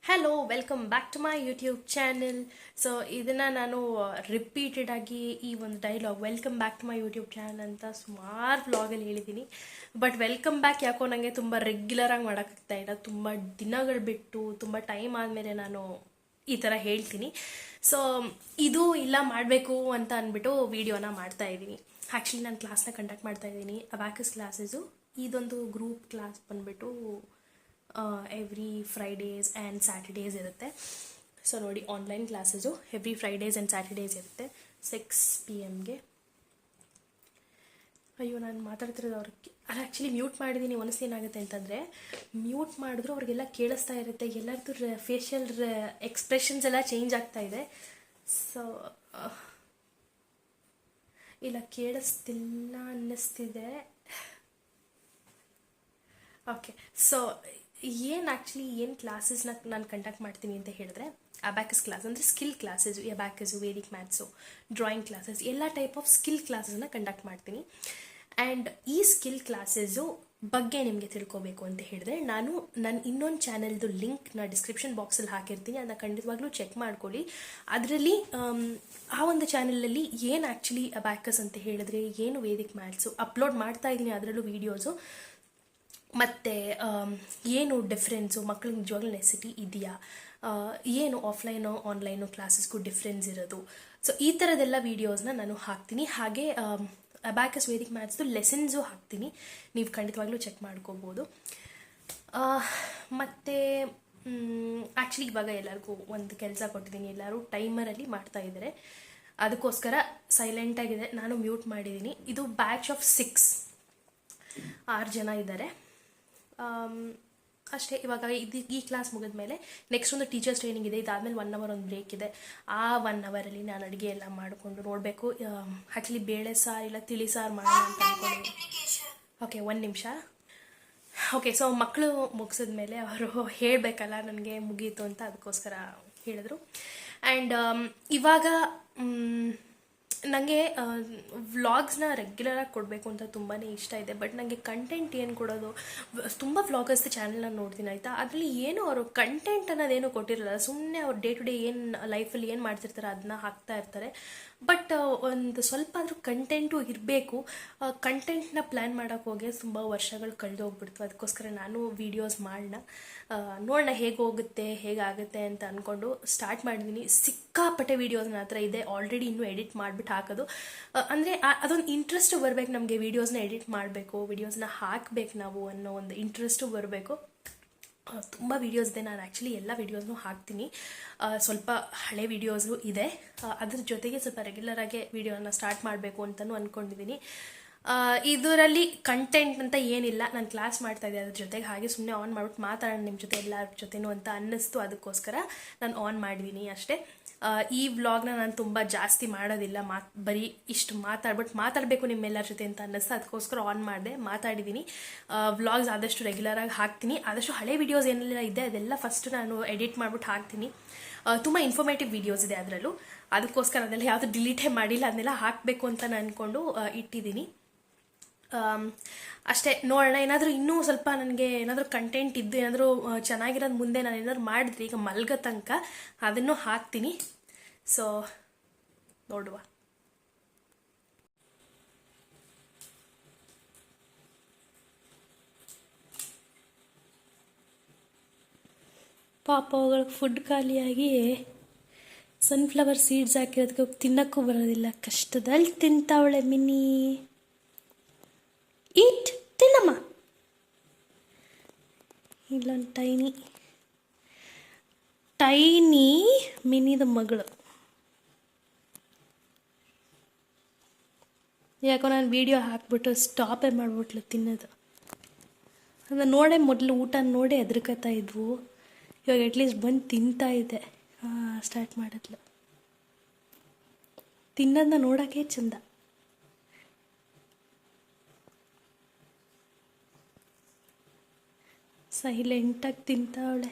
Hello welcome back to my YouTube channel. So ಇದನ್ನು ನಾನು repeated ಆಗಿ ಈ ಒಂದು dialogue welcome back to my YouTube channel ಅಂತ ಸುಮಾರು ವ್ಲಾಗಲ್ಲಿ ಹೇಳಿದ್ದೀನಿ. ಬಟ್ ವೆಲ್ಕಮ್ ಬ್ಯಾಕ್ ಯಾಕೋ ನನಗೆ ತುಂಬ ರೆಗ್ಯುಲರಾಗಿ ಮಾಡೋಕ್ಕಾಗ್ತಾ ಇಲ್ಲ. ತುಂಬ ದಿನಗಳು ಬಿಟ್ಟು ತುಂಬ ಟೈಮ್ ಆದಮೇಲೆ ನಾನು ಈ ಥರ ಹೇಳ್ತೀನಿ. ಸೊ ಇದು ಇಲ್ಲ ಮಾಡಬೇಕು ಅಂತ ಅಂದ್ಬಿಟ್ಟು ವೀಡಿಯೋನ ಮಾಡ್ತಾಯಿದ್ದೀನಿ. ಆ್ಯಕ್ಚುಲಿ ನಾನು ಕ್ಲಾಸ್ನ ಕಂಡಕ್ಟ್ ಮಾಡ್ತಾಯಿದ್ದೀನಿ, ಅಬ್ಯಾಕಸ್ ಕ್ಲಾಸಸ್ಸು. ಇದೊಂದು ಗ್ರೂಪ್ ಕ್ಲಾಸ್ ಬಂದುಬಿಟ್ಟು ಎವ್ರಿ ಫ್ರೈಡೇಸ್ ಆ್ಯಂಡ್ ಸ್ಯಾಟರ್ಡೇಸ್ ಇರುತ್ತೆ. ಸೊ ನೋಡಿ, online classes every Fridays and Saturdays ಇರುತ್ತೆ 6 PM. ಅಯ್ಯೋ, ನಾನು ಮಾತಾಡ್ತಿರೋದು ಅವ್ರಿಗೆ ಅದು ಆ್ಯಕ್ಚುಲಿ ಮ್ಯೂಟ್ ಮಾಡಿದ್ದೀನಿ. ಒಂದ್ಸಲ ಏನಾಗುತ್ತೆ ಅಂತಂದರೆ, ಮ್ಯೂಟ್ ಮಾಡಿದ್ರು ಅವ್ರಿಗೆಲ್ಲ ಕೇಳಿಸ್ತಾ ಇರುತ್ತೆ, ಎಲ್ಲರದ್ದು ಫೇಶಿಯಲ್ ಎಕ್ಸ್ಪ್ರೆಷನ್ಸ್ ಎಲ್ಲ ಚೇಂಜ್ ಆಗ್ತಾ ಇದೆ. ಸೊ ಇಲ್ಲ ಕೇಳಿಸ್ತಿಲ್ಲ ಅನ್ನಿಸ್ತಿದೆ. ಓಕೆ, ಸೊ ಏನು ಕ್ಲಾಸಸ್ನ ನಾನು ಕಂಡಕ್ಟ್ ಮಾಡ್ತೀನಿ ಅಂತ ಹೇಳಿದ್ರೆ, ಅಬ್ಯಾಕಸ್ ಕ್ಲಾಸ್ ಅಂದರೆ skill classes, abacus, Vedic maths, drawing classes, ಎಲ್ಲ ಟೈಪ್ ಆಫ್ ಸ್ಕಿಲ್ ಕ್ಲಾಸಸ್ನ ಕಂಡಕ್ಟ್ ಮಾಡ್ತೀನಿ. ಆ್ಯಂಡ್ ಈ ಸ್ಕಿಲ್ ಕ್ಲಾಸಸ್ಸು ಬಗ್ಗೆ ನಿಮಗೆ ತಿಳ್ಕೊಬೇಕು ಅಂತ ಹೇಳಿದ್ರೆ, ನಾನು ನನ್ನ ಇನ್ನೊಂದು ಚಾನೆಲ್ದು ಲಿಂಕ್ನ ಡಿಸ್ಕ್ರಿಪ್ಷನ್ ಬಾಕ್ಸಲ್ಲಿ ಹಾಕಿರ್ತೀನಿ. ಅದನ್ನ ಖಂಡಿತವಾಗ್ಲೂ ಚೆಕ್ ಮಾಡ್ಕೊಳ್ಳಿ. ಅದರಲ್ಲಿ ಆ ಒಂದು ಚಾನಲಲ್ಲಿ ಏನು ಆ್ಯಕ್ಚುಲಿ ಅಬ್ಯಾಕಸ್ ಅಂತ ಹೇಳಿದ್ರೆ ಏನು, ವೇದಿಕ್ ಮ್ಯಾಥ್ಸು ಅಪ್ಲೋಡ್ ಮಾಡ್ತಾ ಇದ್ದೀನಿ, ಅದರಲ್ಲೂ ವೀಡಿಯೋಸು. ಮತ್ತು ಏನು ಡಿಫ್ರೆನ್ಸು, ಮಕ್ಕಳಿಗೆ ನಿಜವಾಗ್ಲೂ ನೆಸಿಟಿ ಇದೆಯಾ, ಏನು ಆಫ್ಲೈನು ಆನ್ಲೈನು ಕ್ಲಾಸಸ್ಗೂ ಡಿಫ್ರೆನ್ಸ್ ಇರೋದು. ಸೊ ಈ ಥರದ್ದೆಲ್ಲ ವೀಡಿಯೋಸ್ನ ನಾನು ಹಾಕ್ತೀನಿ. ಹಾಗೆ ಅಬ್ಯಾಕಸ್ ವೇದಿಕ್ ಮ್ಯಾಥ್ಸ್ದು ಲೆಸನ್ಸು ಹಾಕ್ತೀನಿ, ನೀವು ಖಂಡಿತವಾಗ್ಲೂ ಚೆಕ್ ಮಾಡ್ಕೋಬೋದು. ಮತ್ತು ಆ್ಯಕ್ಚುಲಿ ಇವಾಗ ಎಲ್ಲರಿಗೂ ಒಂದು ಕೆಲಸ ಕೊಟ್ಟಿದ್ದೀನಿ, ಎಲ್ಲರೂ ಟೈಮರಲ್ಲಿ ಮಾಡ್ತಾ ಇದ್ದಾರೆ, ಅದಕ್ಕೋಸ್ಕರ ಸೈಲೆಂಟಾಗಿದೆ. ನಾನು ಮ್ಯೂಟ್ ಮಾಡಿದ್ದೀನಿ. ಇದು ಬ್ಯಾಚ್ ಆಫ್ 6 ಜನ ಇದ್ದಾರೆ ಅಷ್ಟೇ. ಇವಾಗ ಈ ಕ್ಲಾಸ್ ಮುಗಿದ ಮೇಲೆ ನೆಕ್ಸ್ಟ್ ಒಂದು ಟೀಚರ್ಸ್ ಟ್ರೈನಿಂಗ್ ಇದೆ. ಇದಾದಮೇಲೆ 1 hour ಒಂದು ಬ್ರೇಕ್ ಇದೆ. ಆ 1 hourಲ್ಲಿ ನಾನು ಅಡುಗೆ ಎಲ್ಲ ಮಾಡಿಕೊಂಡು ನೋಡಬೇಕು. ಆ್ಯಕ್ಚುಲಿ ಬೇಳೆ ಸಾರು ಇಲ್ಲ ತಿಳಿ ಸಾರು ಮಾಡೋಣ ಅಂತ ಅಂದ್ಕೊಂಡು. ಓಕೆ, 1 ನಿಮಿಷ. ಓಕೆ, ಸೊ ಮಕ್ಕಳು ಮುಗಿಸಿದ್ಮೇಲೆ ಅವರು ಹೇಳಬೇಕಲ್ಲ ನನಗೆ ಮುಗೀತು ಅಂತ, ಅದಕ್ಕೋಸ್ಕರ ಹೇಳಿದ್ರು. ಆ್ಯಂಡ್ ಇವಾಗ ನನಗೆ ವ್ಲಾಗ್ಸ್ನ ರೆಗ್ಯುಲರಾಗಿ ಕೊಡಬೇಕು ಅಂತ ತುಂಬಾ ಇಷ್ಟ ಇದೆ. ಬಟ್ ನನಗೆ ಕಂಟೆಂಟ್ ಏನು ಕೊಡೋದು, ತುಂಬ ವ್ಲಾಗರ್ಸ್ ಚಾನಲ್ನ ನೋಡ್ತೀನಿ ಆಯಿತಾ, ಅದರಲ್ಲಿ ಏನು ಅವರು ಕಂಟೆಂಟ್ ಅನ್ನೋದೇನು ಕೊಟ್ಟಿರಲ್ಲ. ಸುಮ್ಮನೆ ಅವ್ರು ಡೇ ಟು ಡೇ ಏನು ಲೈಫಲ್ಲಿ ಏನು ಮಾಡ್ತಿರ್ತಾರೆ ಅದನ್ನ ಹಾಕ್ತಾ ಇರ್ತಾರೆ. ಬಟ್ ಒಂದು ಸ್ವಲ್ಪ ಆದರೂ ಕಂಟೆಂಟು ಇರಬೇಕು. ಕಂಟೆಂಟ್ನ ಪ್ಲ್ಯಾನ್ ಮಾಡೋಕ್ಕೆ ಹೋಗಿ ತುಂಬ ವರ್ಷಗಳು ಕಳೆದೋಗ್ಬಿಡ್ತು. ಅದಕ್ಕೋಸ್ಕರ ನಾನು ವೀಡಿಯೋಸ್ ನೋಡೋಣ ಹೇಗೆ ಹೋಗುತ್ತೆ ಹೇಗಾಗುತ್ತೆ ಅಂತ ಅಂದ್ಕೊಂಡು ಸ್ಟಾರ್ಟ್ ಮಾಡಿದ್ದೀನಿ. ಸಿಕ್ಕಾಪಟ್ಟೆ ವೀಡಿಯೋಸ್ ನನ್ನ ಹತ್ರ ಇದೆ ಆಲ್ರೆಡಿ. ಇನ್ನೂ ಎಡಿಟ್ ಮಾಡಿಬಿಟ್ಟು ಹಾಕೋದು, ಅಂದರೆ ಅದೊಂದು ಇಂಟ್ರೆಸ್ಟು ಬರಬೇಕು ನಮಗೆ. ವೀಡಿಯೋಸ್ನ ಎಡಿಟ್ ಮಾಡಬೇಕು, ವೀಡಿಯೋಸ್ನ ಹಾಕಬೇಕು ನಾವು ಅನ್ನೋ ಒಂದು ಇಂಟ್ರೆಸ್ಟು ಬರಬೇಕು. ತುಂಬ ವೀಡಿಯೋಸ್ ಇದೆ. ನಾನು ಆ್ಯಕ್ಚುಲಿ ಎಲ್ಲ ವೀಡಿಯೋಸ್ನೂ ಹಾಕ್ತೀನಿ. ಸ್ವಲ್ಪ ಹಳೆ ವೀಡಿಯೋಸು ಇದೆ. ಅದ್ರ ಜೊತೆಗೆ ಸ್ವಲ್ಪ ರೆಗ್ಯುಲರಾಗಿ ವೀಡಿಯೋನ ಸ್ಟಾರ್ಟ್ ಮಾಡಬೇಕು ಅಂತಲೂ ಅಂದ್ಕೊಂಡಿದ್ದೀನಿ. ಇದರಲ್ಲಿ ಕಂಟೆಂಟ್ ಅಂತ ಏನಿಲ್ಲ, ನಾನು ಕ್ಲಾಸ್ ಮಾಡ್ತಾಯಿದ್ದೆ ಅದ್ರ ಜೊತೆಗೆ, ಹಾಗೆ ಸುಮ್ಮನೆ ಆನ್ ಮಾಡ್ಬಿಟ್ಟು ಮಾತಾಡೋಣ ನಿಮ್ಮ ಜೊತೆ ಎಲ್ಲರ ಜೊತೆನೂ ಅಂತ ಅನ್ನಿಸ್ತು. ಅದಕ್ಕೋಸ್ಕರ ನಾನು ಆನ್ ಮಾಡಿದ್ದೀನಿ ಅಷ್ಟೇ. ಈ ವ್ಲಾಗ್ನ ನಾನು ತುಂಬ ಜಾಸ್ತಿ ಮಾಡೋದಿಲ್ಲ, ಬರೀ ಇಷ್ಟು ಮಾತಾಡಬೇಕು ನಿಮ್ಮೆಲ್ಲರ ಜೊತೆ ಅಂತ ಅನ್ನಿಸ್ತು. ಅದಕ್ಕೋಸ್ಕರ ಆನ್ ಮಾಡಿದೆ, ಮಾತಾಡಿದ್ದೀನಿ. ವ್ಲಾಗ್ಸ್ ಆದಷ್ಟು ರೆಗ್ಯುಲರಾಗಿ ಹಾಕ್ತೀನಿ. ಆದಷ್ಟು ಹಳೆ ವೀಡಿಯೋಸ್ ಏನೆಲ್ಲ ಇದೆ ಅದೆಲ್ಲ ಫಸ್ಟ್ ನಾನು ಎಡಿಟ್ ಮಾಡಿಬಿಟ್ಟು ಹಾಕ್ತೀನಿ. ತುಂಬ ಇನ್ಫಾರ್ಮೇಟಿವ್ ವೀಡಿಯೋಸ್ ಇದೆ ಅದರಲ್ಲೂ, ಅದಕ್ಕೋಸ್ಕರ ಅದೆಲ್ಲ ಯಾವುದು ಡಿಲೀಟೇ ಮಾಡಿಲ್ಲ, ಅದನ್ನೆಲ್ಲ ಹಾಕಬೇಕು ಅಂತ ನಾನು ಅಂದ್ಕೊಂಡು ಇಟ್ಟಿದ್ದೀನಿ ಅಷ್ಟೇ. ನೋಡೋಣ, ಏನಾದರೂ ಇನ್ನೂ ಸ್ವಲ್ಪ ನನಗೆ ಏನಾದರೂ ಕಂಟೆಂಟ್ ಇದ್ದು ಏನಾದರೂ ಚೆನ್ನಾಗಿರೋದು ಮುಂದೆ ನಾನು ಏನಾದರೂ ಮಾಡಿದ್ರೆ, ಈಗ ಮಲ್ಗೋ ತನಕ ಅದನ್ನು ಹಾಕ್ತೀನಿ. ಸೊ ನೋಡುವ. ಪಾಪ ಅವುಗಳಿಗೆ ಫುಡ್ ಖಾಲಿಯಾಗಿ ಸನ್ಫ್ಲವರ್ ಸೀಡ್ಸ್ ಹಾಕಿರೋದಕ್ಕೆ ತಿನ್ನೋಕ್ಕೂ ಬರೋದಿಲ್ಲ. ಕಷ್ಟದಲ್ಲಿ ತಿಂತಾವಳೆ ಮಿನಿ. ಈಟ್, ತಿನ್ನಮ್ಮ. ಇಲ್ಲೊಂದು ಟೈನಿ ಮಿನಿದ ಮಗಳು. ಯಾಕೋ ನಾನು ವಿಡಿಯೋ ಹಾಕ್ಬಿಟ್ಟು ಸ್ಟಾಪೇ ಮಾಡಿಬಿಟ್ಲು ತಿನ್ನೋದು. ಅದನ್ನು ನೋಡೇ ಮೊದಲು ಊಟ ನೋಡಿ ಹೆದರ್ಕೊತಾ ಇದ್ವು. ಇವಾಗ ಅಟ್ಲೀಸ್ಟ್ ಬಂದು ತಿಂತಾ ಇದೆ. ಸ್ಟಾರ್ಟ್ ಮಾಡಿದ್ಲು. ತಿನ್ನೋದನ್ನ ನೋಡೋಕ್ಕೆ ಚಂದ. ಸೈಲೆಂಟಾಗಿ ತಿಂತಾವಳೆ.